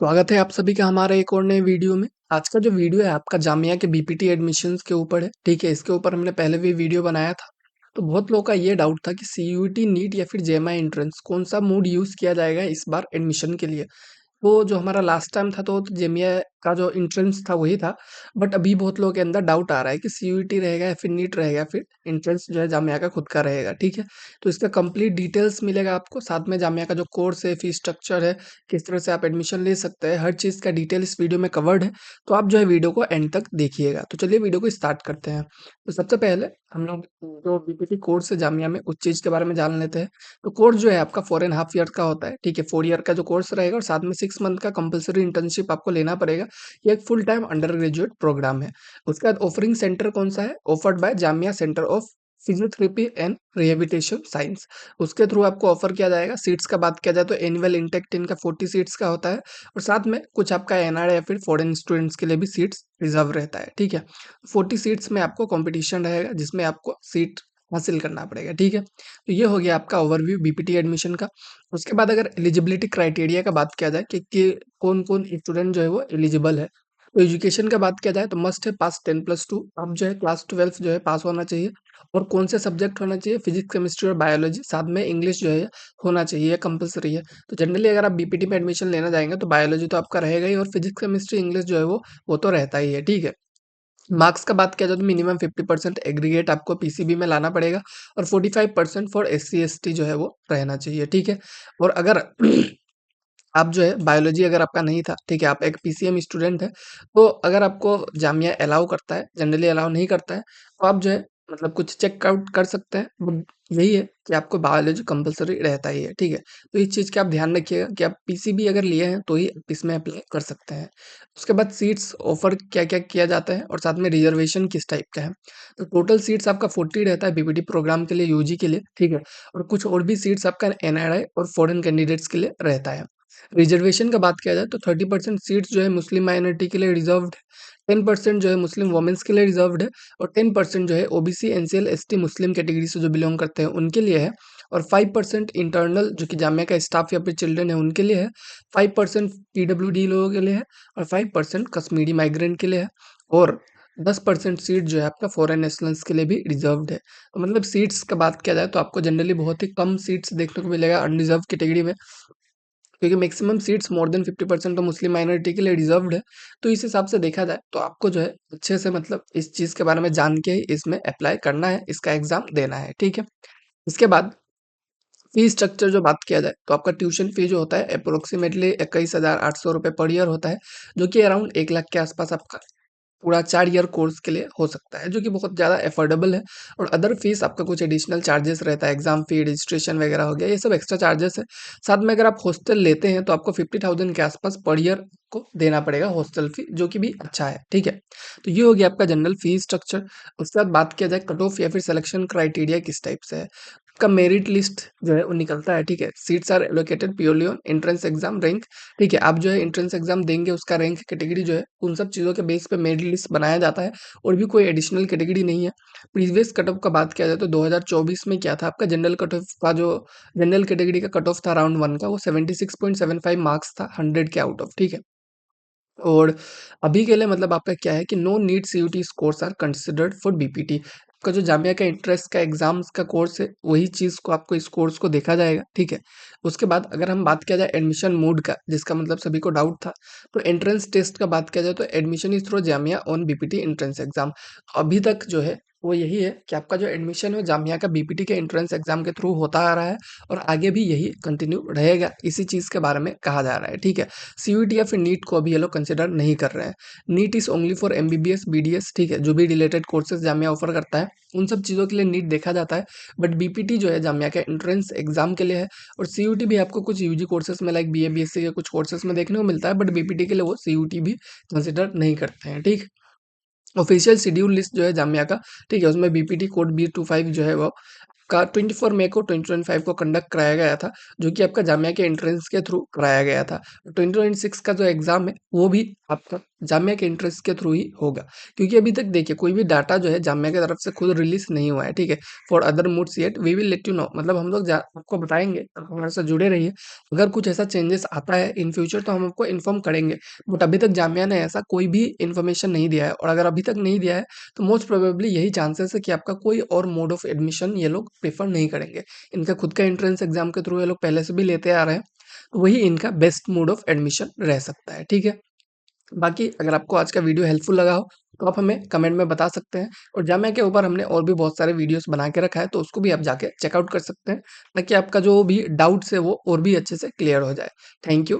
स्वागत है आप सभी का हमारे एक और नए वीडियो में। आज का जो वीडियो है आपका जामिया के बीपीटी एडमिशन्स के ऊपर है, ठीक है? इसके ऊपर हमने पहले भी वीडियो बनाया था। तो बहुत लोगों का ये डाउट था कि सीयूईटी, नीट या फिर जेईई एंट्रेंस कौन-सा मोड यूज़ किया जाएगा इस बार एडमिशन के लिए। वो जो हमारा लास्ट टाइम था तो जेईई का जो एंट्रेंस था वही था। बट अभी बहुत लोगों के अंदर डाउट आ रहा है कि सीयूईटी रहेगा या फिर नीट रहेगा, फिर एंट्रेंस जो है जामिया का खुद का रहेगा, ठीक है? तो इसका कंप्लीट डिटेल्स मिलेगा आपको, साथ में जामिया का जो कोर्स है, फीस स्ट्रक्चर है, किस तरह से आप एडमिशन ले सकते हैं, हर चीज़ का डिटेल इस वीडियो में कवर्ड है। तो आप जो है वीडियो को एंड तक देखिएगा। तो चलिए वीडियो को स्टार्ट करते हैं। तो सबसे पहले हम लोग जो बीपीटी कोर्स है जामिया में उस चीज़ के बारे में जान लेते हैं। तो कोर्स जो है आपका 4 एंड हाफ ईयर का होता है, ठीक है? 4 ईयर का जो कोर्स रहेगा और साथ में 6 मंथ का कंपल्सरी इंटर्नशिप आपको लेना पड़ेगा। ये एक full time undergraduate programme है। उसके बाद ऑफरिंग सेंटर कौन-सा है? Offered by Jamia centre of physiotherapy and rehabilitation science. उसके थ्रू आपको ऑफर किया जाएगा। सीट्स का बात किया जाए तो एनुअल इंटेक इनका 40 सीट्स का होता है और साथ में कुछ आपका एनआरआई या फिर फॉरेन स्टूडेंट्स के लिए भी सीट्स रिजर्व रहता है, ठीक है? 40 सीट्स में आपको कॉम्पिटिशन रहेगा जिसमें आपको सीट हासिल करना पड़ेगा, ठीक है? तो ये हो गया आपका ओवरव्यू बीपीटी एडमिशन का। उसके बाद अगर एलिजिबिलिटी क्राइटेरिया का बात किया जाए कि कौन-कौन स्टूडेंट जो है वो एलिजिबल है। तो एजुकेशन का बात किया जाए तो मस्ट है पास 10+2, अब जो है क्लास 12 जो है पास होना चाहिए और कौन से सब्जेक्ट होना चाहिए, फिजिक्स, केमिस्ट्री और बायोलॉजी, साथ में इंग्लिश जो है होना चाहिए, कंपल्सरी है। तो जनरली अगर आप बीपीटी में एडमिशन लेना जाएंगे तो बायोलॉजी तो आपका रहेगा ही और फिजिक्स, केमिस्ट्री, इंग्लिश जो है वो तो रहता ही है, ठीक है? मार्क्स का बात किया जाए तो मिनिमम 50% एग्रीगेट आपको पीसीबी में लाना पड़ेगा और 45% फॉर एससी एसटी जो है वो रहना चाहिए, ठीक है? और अगर आप जो है बायोलॉजी अगर आपका नहीं था, ठीक है, आप एक पीसीएम स्टूडेंट हैं, तो अगर आपको जामिया अलाउ करता है, जनरली अलाउ नहीं करता है, तो आप जो है मतलब कुछ चेक आउट कर सकते हैं। बट यही है कि आपको बायोलॉजी कंपल्सरी रहता ही है, ठीक है? तो इस चीज़ का आप ध्यान रखिएगा कि आप पीसीबी अगर लिए हैं, तो ही आप इसमें अप्लाई कर सकते हैं। उसके बाद सीट्स ऑफर क्या-क्या किया जाता है और साथ में रिजर्वेशन किस टाइप का है। तो टोटल सीट्स आपका 40 रहता है बीपीटी प्रोग्राम के लिए, यूजी के लिए, ठीक है? और कुछ और भी सीट्स आपका एनआरआई और फॉरेन कैंडिडेट्स के लिए रहता है। रिजर्वेशन का बात किया जाए तो 30% सीट्स जो है मुस्लिम माइनॉरिटी के लिए रिजर्व्ड है, 10% जो है मुस्लिम वुमेन्स के लिए रिजर्व्ड है और 10% जो है ओबीसी, एनसीएल, एसटी मुस्लिम कैटेगरी से जो बिलोंग करते हैं उनके लिए है और 5% इंटरनल जो कि जामिया का स्टाफ या फिर चिल्ड्रन है उनके लिए है, 5% पीडब्ल्यूडी लोगों के लिए है और 5% कश्मीरी माइग्रेंट के लिए है और 10% सीट जो है आपका फॉरेन नेशनल्स के लिए भी रिजर्व्ड है। तो मतलब सीट्स का बात किया जाए तो आपको जनरली बहुत ही कम सीट्स देखने को मिलेगा अनरिजर्व कैटेगरी में। क्योंकि मैक्सिमम सीट्स मोर देन 50% तो मुस्लिम माइनॉरिटी के लिए रिजर्व्ड है। तो इस हिसाब से देखा जाए तो आपको जो है अच्छे से मतलब इस चीज़ के बारे में जान के ही इसमें अप्लाई करना है, इसका एग्ज़ाम देना है, ठीक है? इसके बाद फीस स्ट्रक्चर जो बात किया जाए तो आपका ट्यूशन फी जो होता है अप्रोक्सिमेटली 21,800 रुपए पर ईयर होता है, जो कि अराउंड 1 लाख के आसपास आपका पूरा 4 ईयर कोर्स के लिए हो सकता है, जो कि बहुत ज़्यादा अफोर्डेबल है और अदर फीस आपका कुछ एडिशनल चार्जेस रहता है, एग्ज़ाम फी, रजिस्ट्रेशन वगैरह हो गया, ये सब एक्स्ट्रा चार्जेस है। साथ में अगर आप हॉस्टल लेते हैं तो आपको 50,000 के आसपास पर ईयर को देना पड़ेगा हॉस्टल फी, जो कि भी अच्छा है, ठीक है? तो ये हो गया आपका जनरल फी स्ट्रक्चर। उसके बाद बात किया जाए कट ऑफ या फिर सिलेक्शन क्राइटेरिया किस टाइप से है। आपका मेरिट लिस्ट जो है वो निकलता है, ठीक है? Seats are allocated purely on entrance exam rank, ठीक है? आप जो है एंट्रेंस एग्ज़ाम देंगे, उसका रैंक कैटेगरी जो है, उन सब चीज़ों के बेस पे मेरिट लिस्ट बनाया जाता है और भी कोई एडिशनल कैटेगरी नहीं है। प्रीवियस कट ऑफ का बात किया जाए तो 2024 में क्या था आपका जनरल कट ऑफ का जो जनरल कैटेगरी का कट ऑफ था राउंड 1 का, वो 76.75 मार्क्स था 100 के आउट ऑफ, ठीक है? और अभी के लिए मतलब आपका क्या है कि no NEET CUET scores are considered for BPT. आपका जो जामिया का इंट्रेंस का एग्जाम्स का कोर्स है वही चीज़ को आपको इस कोर्स को देखा जाएगा, ठीक है? उसके बाद अगर हम बात किया जाए एडमिशन मोड का, जिसका मतलब सभी को डाउट था, तो एंट्रेंस टेस्ट का बात किया जाए तो admission is through Jamia on BPT entrance exam. अभी तक जो है वो यही है कि आपका जो एडमिशन है जामिया का बीपीटी के एंट्रेंस एग्जाम के थ्रू होता आ रहा है और आगे भी यही कंटिन्यू रहेगा, इसी चीज़ के बारे में कहा जा रहा है, ठीक है? सीयूईटी या फिर नीट को अभी ये लोग कंसिडर नहीं कर रहे हैं। NEET is only for MBBS, BDS, ठीक है? जो भी रिलेटेड कोर्सेज़ जामिया ऑफर करता है, उन सब चीज़ों के लिए नीट देखा जाता है। बट बीपीटी जो है जामिया का एंट्रेंस एग्ज़ाम के लिए है और सीयूटी भी आपको कुछ यूजी कोर्सेज़ में लाइक बीए, बीएससी के कुछ कोर्सेज़ में देखने को मिलता है, बट बीपीटी के लिए वो सीयूटी भी कंसिडर नहीं करते हैं, ठीक? ऑफिशियल शेड्यूल लिस्ट जो है जामिया का, ठीक है? उसमें बीपीटी कोड बी25 जो है वो का 24 मई को 2025 को कंडक्ट कराया गया था, जो कि आपका जामिया के एंट्रेंस के थ्रू कराया गया था। 2026 का जो एग्ज़ाम है, वो भी आपका जामिया के इंटरेस्ट के थ्रू ही होगा। क्योंकि अभी तक देखिए कोई भी डाटा जो है जामिया की तरफ से खुद रिलीज़ नहीं हुआ है, ठीक है? For other modes yet we will let you know, मतलब हम लोग जा आपको बताएँगे, आप हमारे साथ जुड़े रहिए। अगर कुछ ऐसा चेंजेस आता है इन फ्यूचर तो हम आपको इन्फॉर्म करेंगे। बट अभी तक जामिया ने ऐसा कोई भी इन्फॉर्मेशन नहीं दिया है, और अगर अभी तक नहीं दिया है तो मोस्ट प्रोबेबली यही चांसेस है कि आपका कोई और मोड ऑफ एडमिशन ये लोग प्रेफर नहीं करेंगे। इनका खुद का एंट्रेंस एग्जाम के थ्रू ये लोग पहले से भी लेते आ रहे हैं, तो वही इनका बेस्ट मोड ऑफ एडमिशन रह सकता है, ठीक है? बाकी अगर आपको आज का वीडियो हेल्पफुल लगा हो तो आप हमें कमेंट में बता सकते हैं, और जामिया के ऊपर हमने और भी बहुत सारे वीडियोस बना के रखा है तो उसको भी आप जाके चेकआउट कर सकते हैं, ताकि आपका जो भी डाउट्स है वो और भी अच्छे से क्लियर हो जाए। Thank you.